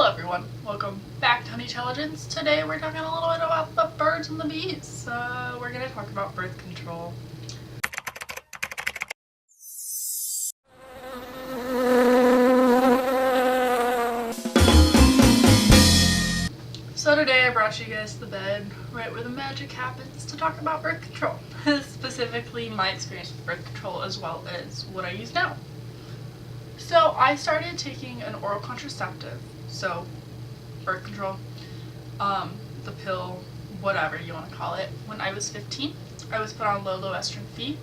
Hello everyone, welcome back to Intelligence. Today we're talking a little bit about the birds and the bees. We're going to talk about birth control. So today I brought you guys to the bed, right where the magic happens, to talk about birth control. Specifically my experience with birth control as well as what I use now. So I started taking an oral contraceptive, so birth control, the pill, whatever you want to call it, when I was 15. I was put on low estrogen fee.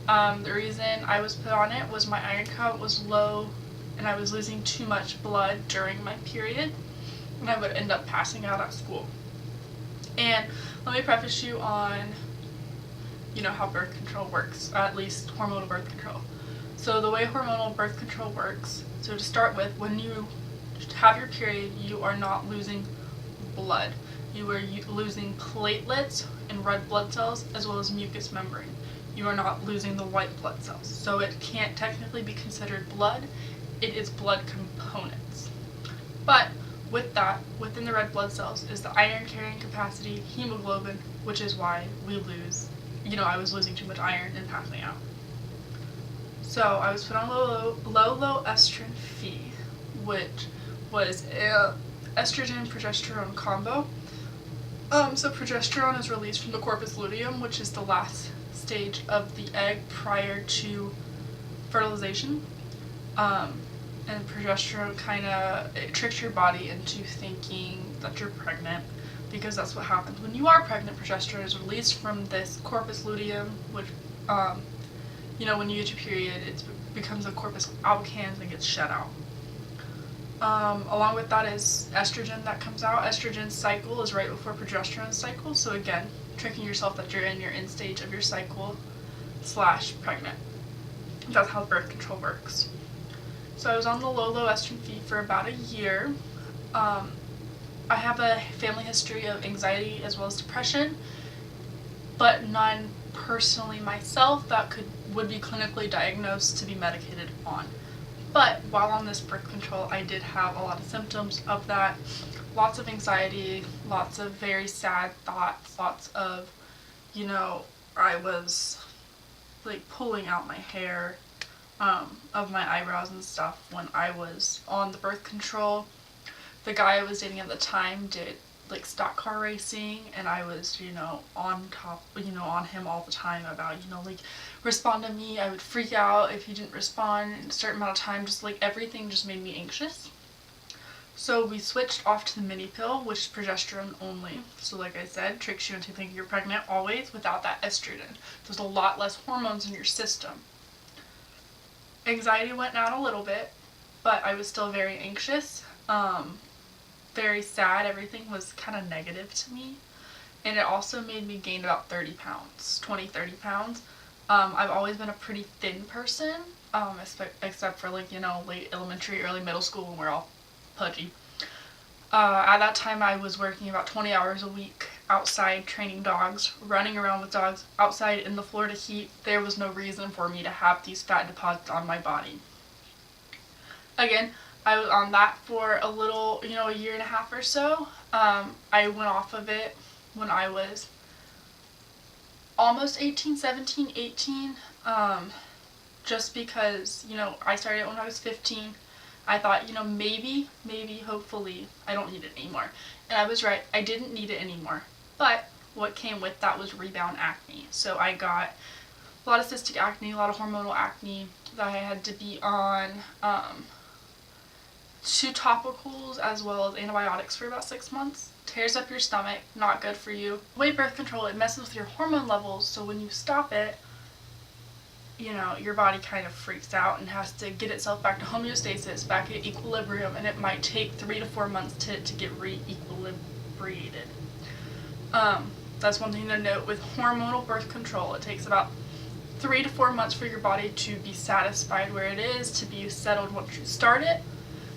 The reason I was put on it was my iron count was low and I was losing too much blood during my period and I would end up passing out at school. And let me preface you on, how birth control works, at least hormonal birth control. So the way hormonal birth control works, so to start with, when you have your period, you are not losing blood. You are losing platelets and red blood cells as well as mucous membrane. You are not losing the white blood cells. So it can't technically be considered blood. It is blood components. But with that, within the red blood cells is the iron carrying capacity, hemoglobin, which is why we lose, I was losing too much iron and passing out. So I was put on low estrogen fee, which was a estrogen progesterone combo. So progesterone is released from the corpus luteum, which is the last stage of the egg prior to fertilization. And progesterone it tricks your body into thinking that you're pregnant, because that's what happens when you are pregnant. Progesterone is released from this corpus luteum, which when you get your period, it becomes a corpus albicans and gets shed out. Along with that is estrogen that comes out. Estrogen's cycle is right before progesterone's cycle, so again, tricking yourself that you're in your end stage of your cycle / pregnant. That's how birth control works. So I was on the low estrogen fee for about a year. I have a family history of anxiety as well as depression, but none personally myself that would be clinically diagnosed to be medicated on. But while on this birth control, I did have a lot of symptoms of that. Lots of anxiety, lots of very sad thoughts, lots of, I was like pulling out my hair of my eyebrows and stuff when I was on the birth control. The guy I was dating at the time did like stock car racing, and I was, on top, on him all the time about, respond to me. I would freak out if he didn't respond in a certain amount of time. Just like everything just made me anxious. So we switched off to the mini pill, which is progesterone only. So like I said, tricks you into thinking you're pregnant always without that estrogen. There's a lot less hormones in your system. Anxiety went down a little bit, but I was still very anxious. Very sad. Everything was kind of negative to me, and it also made me gain about 30 pounds. I've always been a pretty thin person, except for late elementary, early middle school when we're all pudgy. At that time I was working about 20 hours a week outside training dogs, running around with dogs outside in the Florida heat. There was no reason for me to have these fat deposits on my body. Again, I was on that for a little, a year and a half or so. I went off of it when I was almost 18, just because, I started it when I was 15. I thought, maybe, hopefully, I don't need it anymore. And I was right, I didn't need it anymore. But what came with that was rebound acne. So I got a lot of cystic acne, a lot of hormonal acne that I had to be on 2 topicals as well as antibiotics for about 6 months. Tears up your stomach, not good for you. The way birth control, it messes with your hormone levels, so when you stop it, your body kind of freaks out and has to get itself back to homeostasis, back at equilibrium, and it might take 3 to 4 months to get re-equilibrated. That's one thing to note with hormonal birth control. It takes about 3 to 4 months for your body to be satisfied where it is, to be settled once you start it.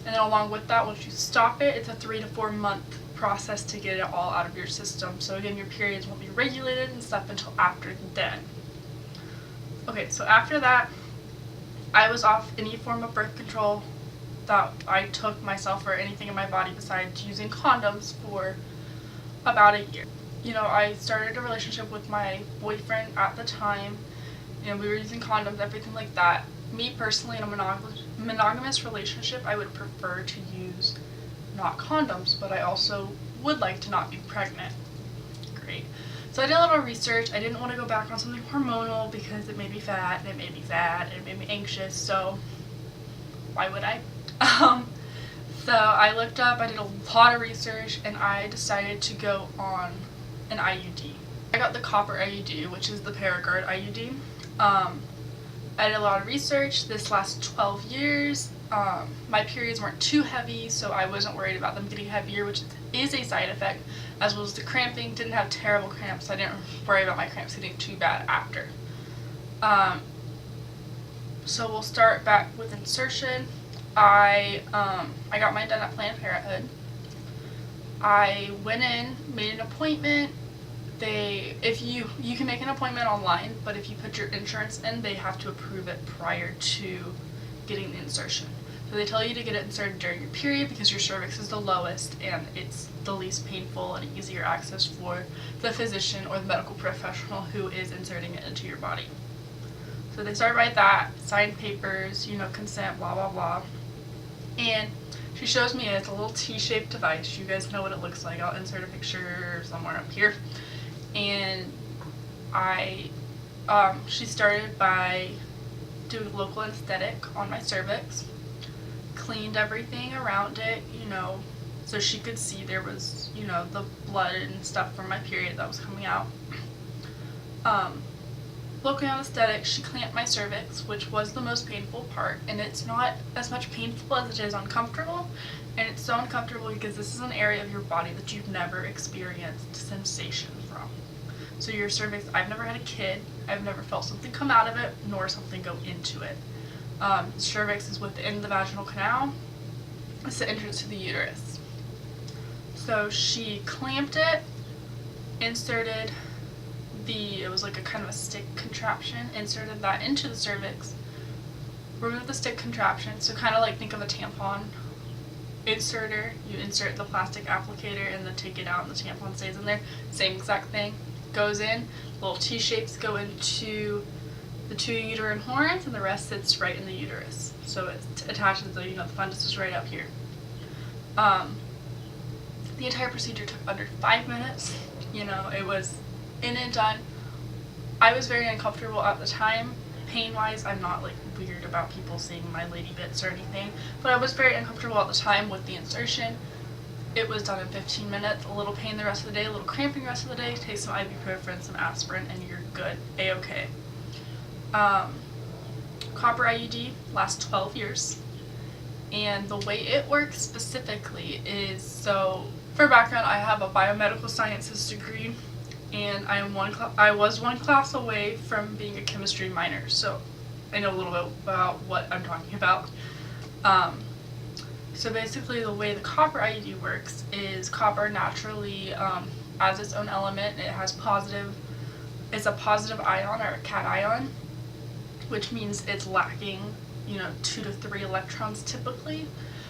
And then along with that, once you stop it, it's a 3 to 4 month process to get it all out of your system. So again, your periods won't be regulated and stuff until after then. Okay, so after that, I was off any form of birth control that I took myself or anything in my body besides using condoms for about a year. You know, I started a relationship with my boyfriend at the time, and we were using condoms, everything like that. Me personally, in a monogamous relationship, I would prefer to use not condoms, but I also would like to not be pregnant. Great. So I did a little research. I didn't want to go back on something hormonal because it made me fat, and it made me sad, and it made me anxious, so why would I? So I looked up, I did a lot of research, and I decided to go on an IUD. I got the copper IUD, which is the ParaGuard IUD. I did a lot of research. This lasts 12 years. My periods weren't too heavy, so I wasn't worried about them getting heavier, which is a side effect, as well as the cramping. Didn't have terrible cramps, so I didn't worry about my cramps getting too bad after. So we'll start back with insertion. I got mine done at Planned Parenthood. I went in, made an appointment. If you can make an appointment online, but if you put your insurance in, they have to approve it prior to getting the insertion. So they tell you to get it inserted during your period because your cervix is the lowest and it's the least painful and easier access for the physician or the medical professional who is inserting it into your body. So they start by that, sign papers, consent, blah, blah, blah. And she shows me it's a little T-shaped device. You guys know what it looks like. I'll insert a picture somewhere up here. And she started by doing local anesthetic on my cervix, cleaned everything around it, so she could see there was, the blood and stuff from my period that was coming out. Local anesthetic, she clamped my cervix, which was the most painful part, and it's not as much painful as it is uncomfortable, and it's so uncomfortable because this is an area of your body that you've never experienced sensation from. So your cervix, I've never had a kid, I've never felt something come out of it, nor something go into it. Cervix is within the vaginal canal, it's the entrance to the uterus. So she clamped it, inserted it was like a kind of a stick contraption, inserted that into the cervix, removed the stick contraption, so kind of like think of a tampon inserter. You insert the plastic applicator and then take it out and the tampon stays in there. Same exact thing. Goes in, little T-shapes go into the 2 uterine horns and the rest sits right in the uterus. So it attaches, the fundus is right up here. The entire procedure took under 5 minutes. It was in and done. I was very uncomfortable at the time. Pain-wise, I'm not weird about people seeing my lady bits or anything, but I was very uncomfortable at the time with the insertion. It was done in 15 minutes, a little pain the rest of the day, a little cramping the rest of the day, take some ibuprofen, some aspirin, and you're good, A-okay. Copper IUD lasts 12 years, and the way it works specifically is, so for background, I have a biomedical sciences degree, and I was one class away from being a chemistry minor, so I know a little bit about what I'm talking about. So basically the way the copper IUD works is copper naturally has its own element. It has it's a positive ion or a cation, which means it's lacking 2 to 3 electrons typically.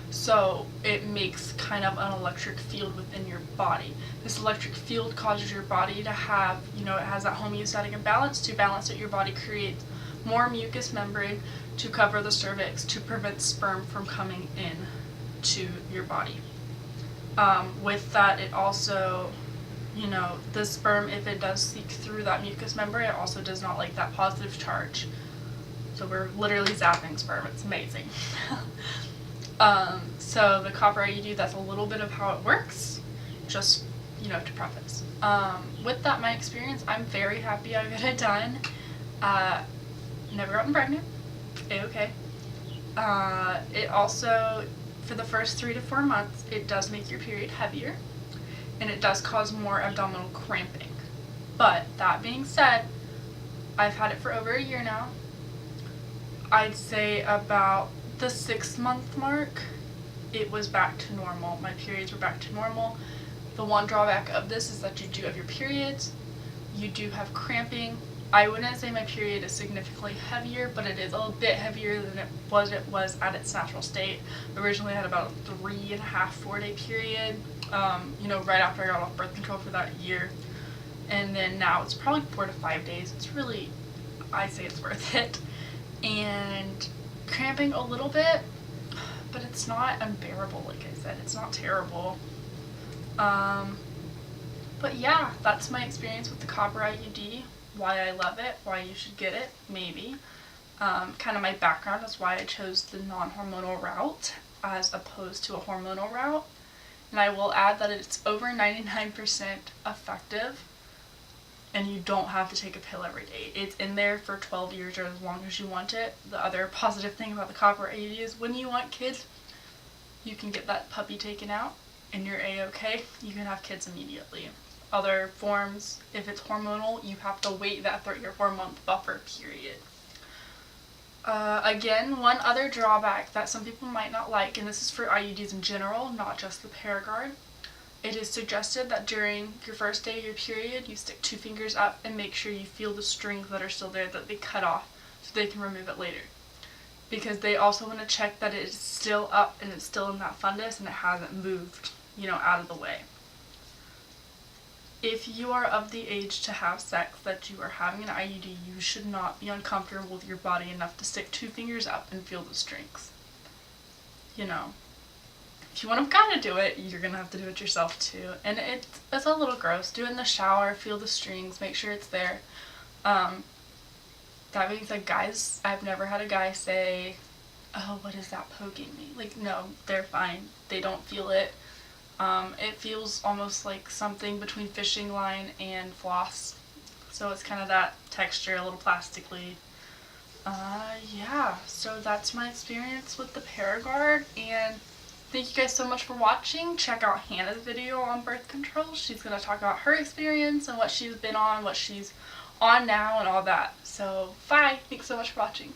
So it makes kind of an electric field within your body. This electric field causes your body to have, it has that homeostatic imbalance. To balance it, your body creates more mucous membrane to cover the cervix to prevent sperm from coming in to your body. With that, it also, the sperm, if it does seek through that mucous membrane, it also does not like that positive charge. So we're literally zapping sperm. It's amazing. So the copper IUD, that's a little bit of how it works, just, to preface. With that, my experience, I'm very happy I got it done. Never gotten pregnant. A-okay. It also, for the first 3 to 4 months, it does make your period heavier, and it does cause more abdominal cramping. But, that being said, I've had it for over a year now. I'd say about the 6-month mark, it was back to normal. My periods were back to normal. The one drawback of this is that you do have your periods, you do have cramping, I wouldn't say my period is significantly heavier, but it is a little bit heavier than it was at its natural state. Originally I had about a 3.5, 4-day period, right after I got off birth control for that year. And then now it's probably 4 to 5 days. It's really, I say it's worth it. And cramping a little bit, but it's not unbearable, like I said. It's not terrible. But yeah, that's my experience with the copper IUD. Why I love it, why you should get it, maybe. Kind of my background is why I chose the non-hormonal route as opposed to a hormonal route. And I will add that it's over 99% effective, and you don't have to take a pill every day. It's in there for 12 years or as long as you want it. The other positive thing about the copper IUD is when you want kids, you can get that puppy taken out and you're A-okay. You can have kids immediately. Other forms, if it's hormonal, you have to wait that 3 or 4 month buffer period. Again, one other drawback that some people might not like, and this is for IUDs in general, not just the ParaGuard, it is suggested that during your first day of your period, you stick 2 fingers up and make sure you feel the strings that are still there that they cut off so they can remove it later. Because they also want to check that it is still up and it's still in that fundus and it hasn't moved, out of the way. If you are of the age to have sex that you are having an IUD, you should not be uncomfortable with your body enough to stick 2 fingers up and feel the strings. If you want a guy to do it, you're going to have to do it yourself too. And it's a little gross. Do it in the shower, feel the strings, make sure it's there. That being said, guys, I've never had a guy say, oh, what is that poking me? Like, no, they're fine. They don't feel it. It feels almost like something between fishing line and floss. So it's kind of that texture, a little plastically. Yeah, so that's my experience with the ParaGuard, and thank you guys so much for watching. Check out Hannah's video on birth control. She's going to talk about her experience and what she's been on, what she's on now, and all that. So, bye! Thanks so much for watching.